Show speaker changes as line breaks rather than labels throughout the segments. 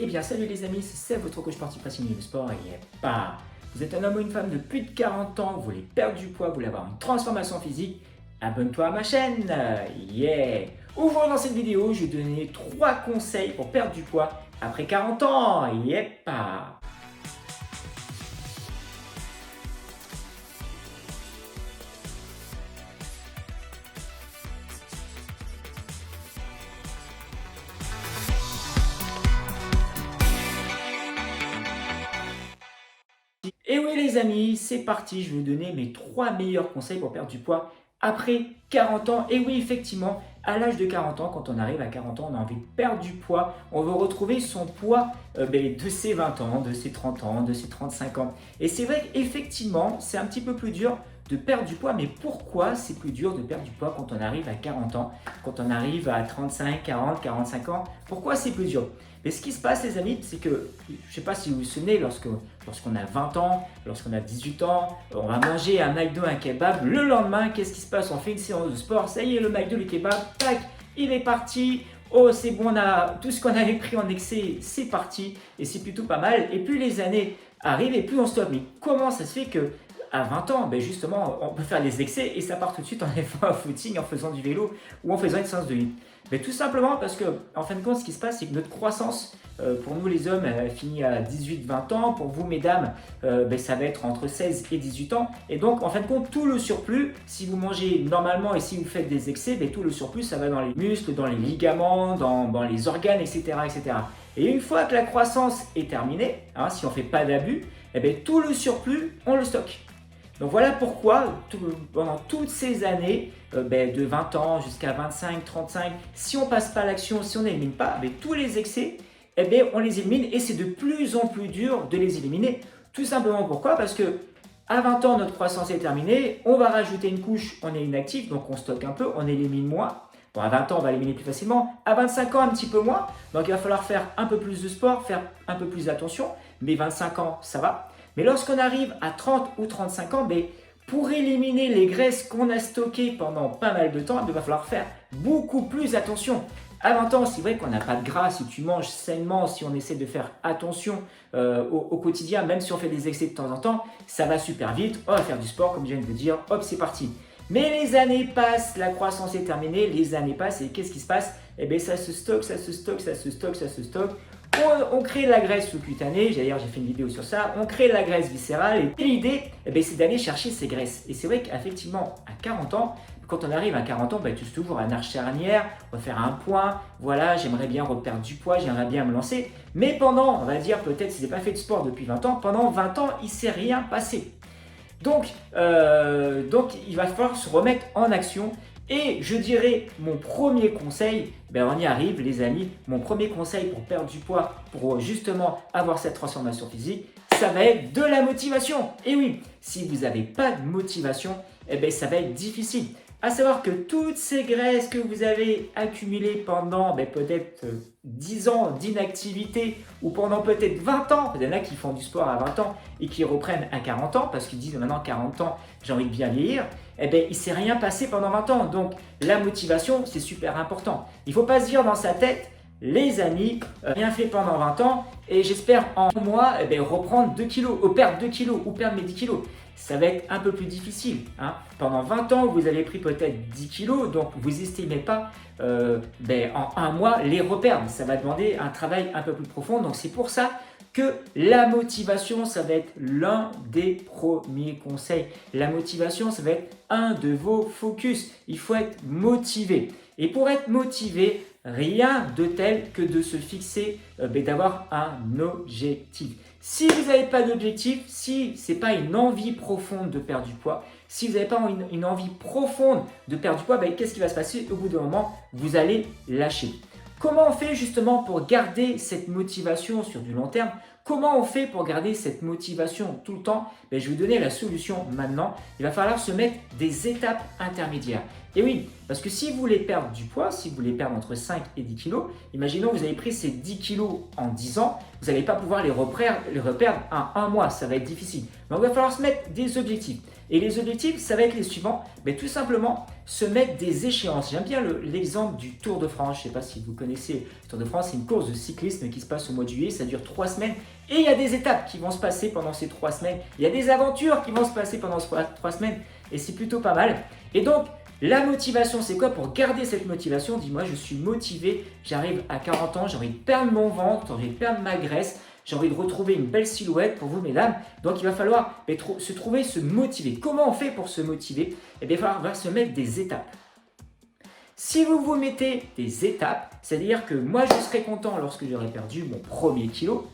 Eh bien salut les amis, c'est votre coach sportif passionné de sport et bah, vous êtes un homme ou une femme de plus de 40 ans, vous voulez perdre du poids, vous voulez avoir une transformation physique, abonne-toi à ma chaîne, yeah. Aujourd'hui dans cette vidéo, je vais te donner 3 conseils pour perdre du poids après 40 ans, yep. Et oui les amis, c'est parti, je vais vous donner mes 3 meilleurs conseils pour perdre du poids après 40 ans. Et oui effectivement, à l'âge de 40 ans, quand on arrive à 40 ans, on a envie de perdre du poids, on veut retrouver son poids de ses 20 ans, de ses 30 ans, de ses 35 ans. Et c'est vrai qu'effectivement, c'est un petit peu plus dur de perdre du poids, mais pourquoi c'est plus dur de perdre du poids quand on arrive à 40 ans, quand on arrive à 35, 40, 45 ans? Pourquoi c'est plus dur? Mais ce qui se passe les amis, c'est que, je ne sais pas si vous vous souvenez, lorsqu'on a 20 ans, lorsqu'on a 18 ans, on va manger un McDo, un kebab, le lendemain, qu'est-ce qui se passe? On fait une séance de sport, ça y est, le McDo, le kebab, tac, il est parti. Oh, c'est bon, on a tout ce qu'on avait pris en excès, c'est parti, et c'est plutôt pas mal. Et plus les années arrivent, et plus on stoppe. Mais comment ça se fait que à 20 ans, ben justement, on peut faire les excès et ça part tout de suite en faisant un footing, en faisant du vélo ou en faisant une séance de nuit? Mais tout simplement parce que, en fin de compte, ce qui se passe, c'est que notre croissance, pour nous les hommes, elle finit à 18-20 ans. Pour vous, mesdames, ça va être entre 16 et 18 ans. Et donc, en fin de compte, tout le surplus, si vous mangez normalement et si vous faites des excès, tout le surplus, ça va dans les muscles, dans les ligaments, dans les organes, etc., etc. Et une fois que la croissance est terminée, hein, si on ne fait pas d'abus, tout le surplus, on le stocke. Donc voilà pourquoi pendant toutes ces années, de 20 ans jusqu'à 25, 35, si on ne passe pas à l'action, si on n'élimine pas, tous les excès, on les élimine et c'est de plus en plus dur de les éliminer. Tout simplement pourquoi? Parce que à 20 ans, notre croissance est terminée, on va rajouter une couche, on est inactif, donc on stocke un peu, on élimine moins. Bon, à 20 ans, on va éliminer plus facilement. À 25 ans, un petit peu moins. Donc, il va falloir faire un peu plus de sport, faire un peu plus d'attention. Mais 25 ans, ça va. Mais lorsqu'on arrive à 30 ou 35 ans, pour éliminer les graisses qu'on a stockées pendant pas mal de temps, il va falloir faire beaucoup plus attention. À 20 ans, c'est vrai qu'on n'a pas de gras si tu manges sainement, si on essaie de faire attention au quotidien, même si on fait des excès de temps en temps, ça va super vite. On va faire du sport, comme je viens de le dire, hop, c'est parti. Mais les années passent, la croissance est terminée, les années passent et qu'est-ce qui se passe? Ça se stocke, ça se stocke, ça se stocke, ça se stocke. On crée de la graisse sous-cutanée, d'ailleurs j'ai fait une vidéo sur ça, on crée de la graisse viscérale et l'idée c'est d'aller chercher ces graisses. Et c'est vrai qu'effectivement à 40 ans, quand on arrive à 40 ans, tu es toujours à l'arche charnière, on va faire un point, voilà, j'aimerais bien reperdre du poids, j'aimerais bien me lancer. Mais pendant, on va dire peut-être si je n'ai pas fait de sport depuis 20 ans, pendant 20 ans, il ne s'est rien passé. Donc, il va falloir se remettre en action. Et je dirais mon premier conseil, on y arrive les amis, mon premier conseil pour perdre du poids, pour justement avoir cette transformation physique, ça va être de la motivation. Et oui, si vous n'avez pas de motivation, ça va être difficile. À savoir que toutes ces graisses que vous avez accumulées pendant peut-être 10 ans d'inactivité ou pendant peut-être 20 ans, il y en a qui font du sport à 20 ans et qui reprennent à 40 ans parce qu'ils disent maintenant 40 ans, j'ai envie de bien vieillir, il ne s'est rien passé pendant 20 ans. Donc la motivation, c'est super important. Il ne faut pas se dire dans sa tête, les amis, rien fait pendant 20 ans et j'espère en moi reprendre 2 kilos, ou perdre 2 kilos ou perdre mes 10 kilos. Ça va être un peu plus difficile. Hein. Pendant 20 ans, vous avez pris peut-être 10 kilos, donc vous n'estimez pas en un mois les reperdre. Ça va demander un travail un peu plus profond. Donc c'est pour ça que la motivation, ça va être l'un des premiers conseils. La motivation, ça va être un de vos focus. Il faut être motivé. Et pour être motivé, rien de tel que de se fixer, d'avoir un objectif. Si vous n'avez pas d'objectif, si ce n'est pas une envie profonde de perdre du poids, si vous n'avez pas une envie profonde de perdre du poids, qu'est-ce qui va se passer? Au bout d'un moment, vous allez lâcher. Comment on fait justement pour garder cette motivation sur du long terme? comment on fait pour garder cette motivation tout le temps? Ben, je vais vous donner la solution maintenant. Il va falloir se mettre des étapes intermédiaires. Et oui, parce que si vous voulez perdre du poids, si vous voulez perdre entre 5 et 10 kilos, imaginons que vous avez pris ces 10 kilos en 10 ans, vous n'allez pas pouvoir les reperdre en un mois, ça va être difficile. Donc il va falloir se mettre des objectifs. Et les objectifs, ça va être les suivants. Mais tout simplement, se mettre des échéances. J'aime bien l'exemple du Tour de France. Je ne sais pas si vous connaissez le Tour de France. C'est une course de cyclisme qui se passe au mois de juillet. Ça dure 3 semaines. Et il y a des étapes qui vont se passer pendant ces 3 semaines. Il y a des aventures qui vont se passer pendant ces 3 semaines. Et c'est plutôt pas mal. Et donc, la motivation, c'est quoi? Pour garder cette motivation, dis-moi, je suis motivé. J'arrive à 40 ans, j'ai envie de perdre mon ventre, j'ai envie de perdre ma graisse. J'ai envie de retrouver une belle silhouette pour vous, mesdames. Donc, il va falloir se motiver. Comment on fait pour se motiver? Eh bien, il va falloir se mettre des étapes. Si vous vous mettez des étapes, c'est-à-dire que moi, je serai content lorsque j'aurai perdu mon premier kilo,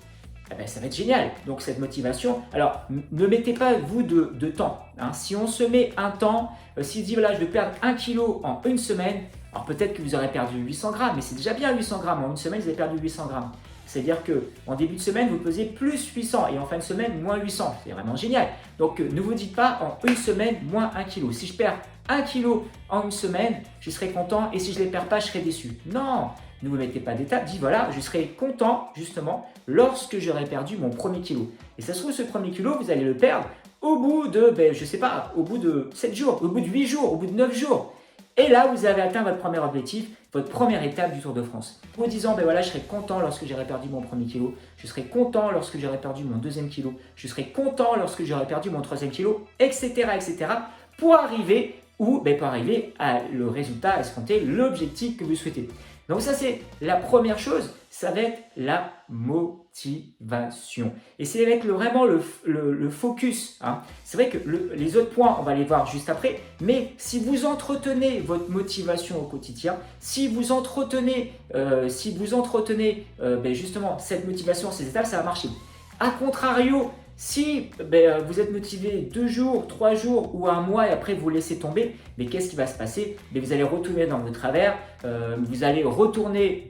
eh bien, ça va être génial. Donc, cette motivation, alors, ne mettez pas, vous, de temps. Hein. Si on se met un temps, si je dis, voilà, je vais perdre 1 kilo en une semaine, alors peut-être que vous aurez perdu 800 grammes, mais c'est déjà bien 800 grammes. En une semaine, vous avez perdu 800 grammes. C'est-à-dire qu'en début de semaine, vous pesez plus 800 et en fin de semaine, moins 800. C'est vraiment génial. Donc, ne vous dites pas en une semaine, moins 1 kg. Si je perds 1 kg en une semaine, je serai content et si je ne les perds pas, je serai déçu. Non, ne vous mettez pas d'étape. Dites voilà, je serai content justement lorsque j'aurai perdu mon premier kilo. Et ça se trouve, ce premier kilo, vous allez le perdre au bout de, je ne sais pas, au bout de 7 jours, au bout de 8 jours, au bout de 9 jours. Et là, vous avez atteint votre premier objectif, votre première étape du Tour de France. En vous disant, voilà, je serai content lorsque j'aurai perdu mon premier kilo, je serai content lorsque j'aurai perdu mon deuxième kilo, je serai content lorsque j'aurai perdu mon troisième kilo, etc., etc., pour arriver où? Pour arriver à le résultat escompté, l'objectif que vous souhaitez. Donc ça, c'est la première chose, ça va être la motivation. Et c'est avec vraiment le focus. Hein. C'est vrai que les autres points, on va les voir juste après, mais si vous entretenez votre motivation au quotidien, si vous entretenez justement cette motivation, ces étapes, ça va marcher. A contrario, si vous êtes motivé 2 jours, 3 jours ou un mois et après vous laissez tomber, mais qu'est-ce qui va se passer? Vous allez retourner dans vos travers, vous allez retourner,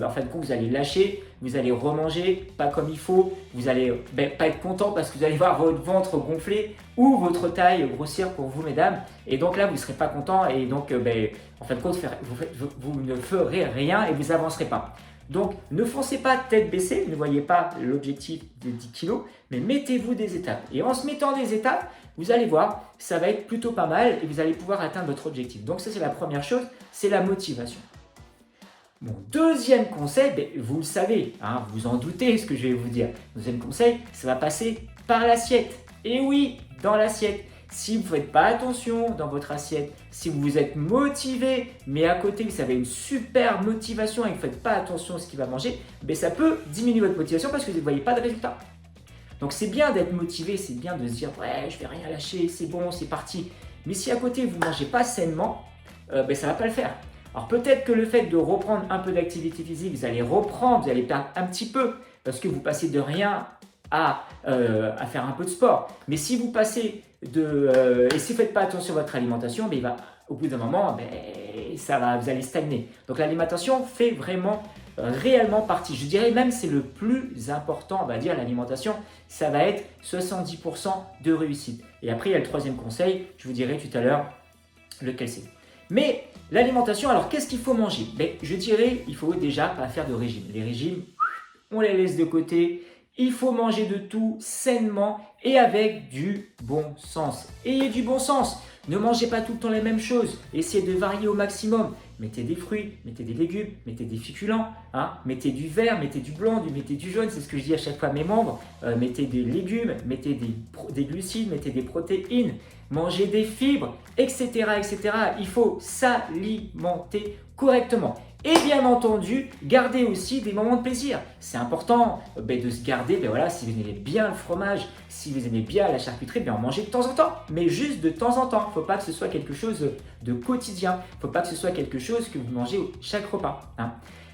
en fin de compte vous allez lâcher, vous allez remanger pas comme il faut, vous allez pas être content parce que vous allez voir votre ventre gonfler ou votre taille grossir pour vous, mesdames, et donc là vous ne serez pas content et donc en fin de compte vous ne ferez rien et vous n'avancerez pas. Donc, ne foncez pas tête baissée, ne voyez pas l'objectif de 10 kg, mais mettez-vous des étapes. Et en se mettant des étapes, vous allez voir, ça va être plutôt pas mal et vous allez pouvoir atteindre votre objectif. Donc, ça, c'est la première chose, c'est la motivation. Mon deuxième conseil, vous le savez, hein, vous en doutez ce que je vais vous dire. Deuxième conseil, ça va passer par l'assiette. Et oui, dans l'assiette. Si vous ne faites pas attention dans votre assiette, si vous êtes motivé, mais à côté vous avez une super motivation et que vous ne faites pas attention à ce qu'il va manger, ça peut diminuer votre motivation parce que vous ne voyez pas de résultat. Donc c'est bien d'être motivé, c'est bien de se dire ouais, je ne vais rien lâcher, c'est bon, c'est parti. Mais si à côté vous ne mangez pas sainement, ça ne va pas le faire. Alors peut-être que le fait de reprendre un peu d'activité physique, vous allez perdre un petit peu parce que vous passez de rien à faire un peu de sport. Mais si vous passez et si vous ne faites pas attention à votre alimentation, au bout d'un moment, vous allez stagner. Donc l'alimentation fait vraiment réellement partie. Je dirais même c'est le plus important, on va dire l'alimentation, ça va être 70% de réussite. Et après il y a le troisième conseil, je vous dirai tout à l'heure lequel c'est. Mais l'alimentation, alors qu'est-ce qu'il faut manger? Je dirais il faut déjà pas faire de régime. Les régimes, on les laisse de côté. Il faut manger de tout sainement et avec du bon sens. Ayez du bon sens. Ne mangez pas tout le temps les mêmes choses. Essayez de varier au maximum. Mettez des fruits, mettez des légumes, mettez des féculents, hein, mettez du vert, mettez du blanc, mettez du jaune. C'est ce que je dis à chaque fois à mes membres. Mettez des légumes, mettez des glucides, mettez des protéines, mangez des fibres, etc., etc. Il faut s'alimenter correctement. Et bien entendu, gardez aussi des moments de plaisir. C'est important de se garder, si vous aimez bien le fromage, si vous aimez bien la charcuterie, en mangez de temps en temps. Mais juste de temps en temps. Il ne faut pas que ce soit quelque chose de quotidien. Il ne faut pas que ce soit quelque chose que vous mangez chaque repas. Hein.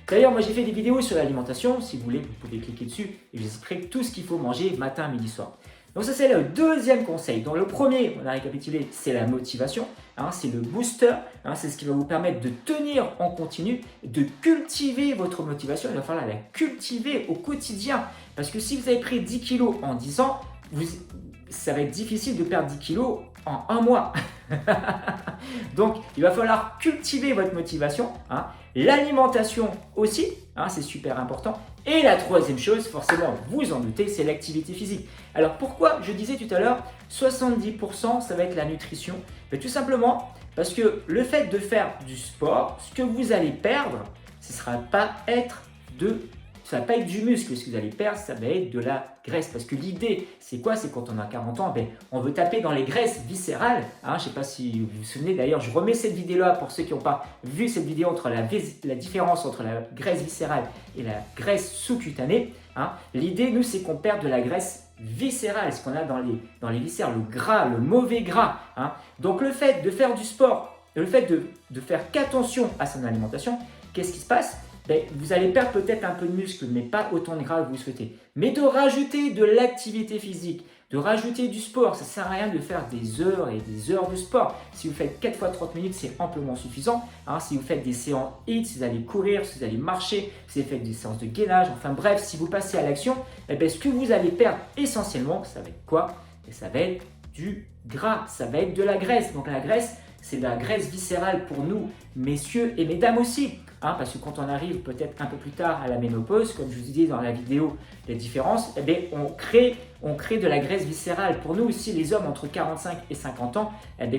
D'ailleurs, moi j'ai fait des vidéos sur l'alimentation. Si vous voulez, vous pouvez cliquer dessus et je vous explique tout ce qu'il faut manger matin, midi, soir. Donc ça, c'est le deuxième conseil. Donc le premier, on a récapitulé, c'est la motivation. C'est le booster. C'est ce qui va vous permettre de tenir en continu, de cultiver votre motivation. Il va falloir la cultiver au quotidien. Parce que si vous avez pris 10 kilos en 10 ans, ça va être difficile de perdre 10 kilos en un mois. Donc, il va falloir cultiver votre motivation. L'alimentation aussi, c'est super important. Et la troisième chose, forcément, vous en doutez, c'est l'activité physique. Alors, pourquoi je disais tout à l'heure, 70% ça va être la nutrition? Tout simplement parce que le fait de faire du sport, ce que vous allez perdre, ce ne sera pas être ça va pas être du muscle, ce que vous allez perdre, ça va être de la graisse. Parce que l'idée, c'est quoi? C'est quand on a 40 ans, on veut taper dans les graisses viscérales. Je ne sais pas si vous vous souvenez, d'ailleurs, je remets cette vidéo-là pour ceux qui n'ont pas vu cette vidéo entre la différence entre la graisse viscérale et la graisse sous-cutanée. L'idée, nous, c'est qu'on perde de la graisse viscérale, ce qu'on a dans les viscères, le gras, le mauvais gras. Donc, le fait de faire du sport, le fait de faire qu'attention à son alimentation, qu'est-ce qui se passe? Vous allez perdre peut-être un peu de muscle, mais pas autant de gras que vous souhaitez. Mais de rajouter de l'activité physique, de rajouter du sport, ça ne sert à rien de faire des heures et des heures de sport. Si vous faites 4 fois 30 minutes, c'est amplement suffisant. Si vous faites des séances HIIT, si vous allez courir, si vous allez marcher, si vous faites des séances de gainage, enfin bref, si vous passez à l'action, ce que vous allez perdre essentiellement, ça va être quoi? Ça va être du gras, ça va être de la graisse. Donc la graisse, c'est de la graisse viscérale pour nous, messieurs et mesdames aussi. Parce que quand on arrive peut-être un peu plus tard à la ménopause, comme je vous disais dans la vidéo les différences, on crée de la graisse viscérale. Pour nous aussi, les hommes entre 45 et 50 ans,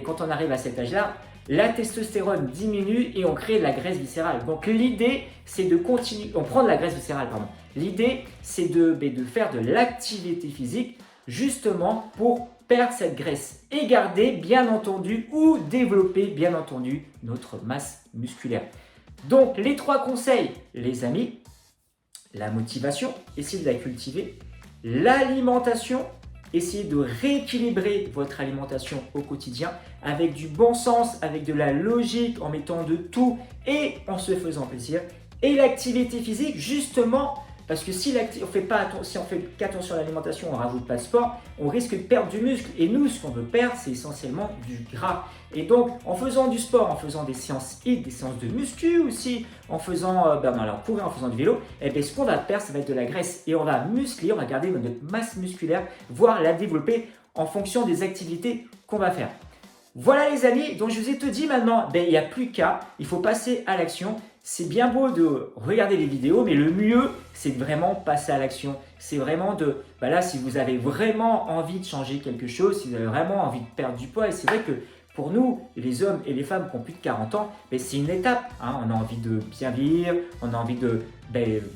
quand on arrive à cet âge-là, la testostérone diminue et on crée de la graisse viscérale. Donc l'idée, c'est de continuer, on prend de la graisse viscérale, pardon. L'idée, c'est de faire de l'activité physique justement pour perdre cette graisse et garder bien entendu ou développer bien entendu notre masse musculaire. Donc, les 3 conseils, les amis, la motivation, essayez de la cultiver. L'alimentation, essayez de rééquilibrer votre alimentation au quotidien avec du bon sens, avec de la logique, en mettant de tout et en se faisant plaisir. Et l'activité physique, justement, parce que si on fait qu'attention à l'alimentation, on ne rajoute pas de sport, on risque de perdre du muscle. Et nous, ce qu'on veut perdre, c'est essentiellement du gras. Et donc, en faisant du sport, en faisant des séances HIIT, des séances de muscu aussi, en faisant, courir, en faisant du vélo, ce qu'on va perdre, ça va être de la graisse. Et on va muscler, on va garder notre masse musculaire, voire la développer en fonction des activités qu'on va faire. Voilà les amis, donc je vous ai tout dit maintenant, il n'y a plus qu'à, il faut passer à l'action. C'est bien beau de regarder les vidéos, mais le mieux, c'est de vraiment passer à l'action. C'est vraiment là, si vous avez vraiment envie de changer quelque chose, si vous avez vraiment envie de perdre du poids, et c'est vrai que pour nous, les hommes et les femmes qui ont plus de 40 ans, c'est une étape. On a envie de bien vivre, on a envie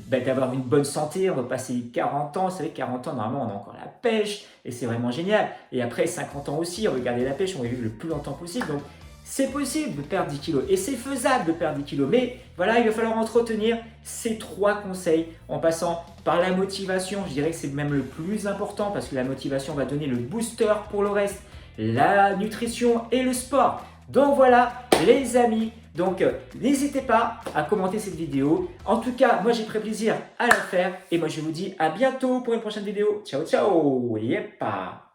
d'avoir une bonne santé, on va passer 40 ans. C'est vrai que 40 ans, normalement, on a encore la pêche et c'est vraiment génial. Et après 50 ans aussi, on veut garder la pêche, on veut vivre le plus longtemps possible. Donc, c'est possible de perdre 10 kilos et c'est faisable de perdre 10 kilos. Mais voilà, il va falloir entretenir ces 3 conseils en passant par la motivation. Je dirais que c'est même le plus important parce que la motivation va donner le booster pour le reste. La nutrition et le sport. Donc voilà les amis, donc n'hésitez pas à commenter cette vidéo. En tout cas, moi j'ai pris plaisir à la faire et moi je vous dis à bientôt pour une prochaine vidéo. Ciao ciao, yepa.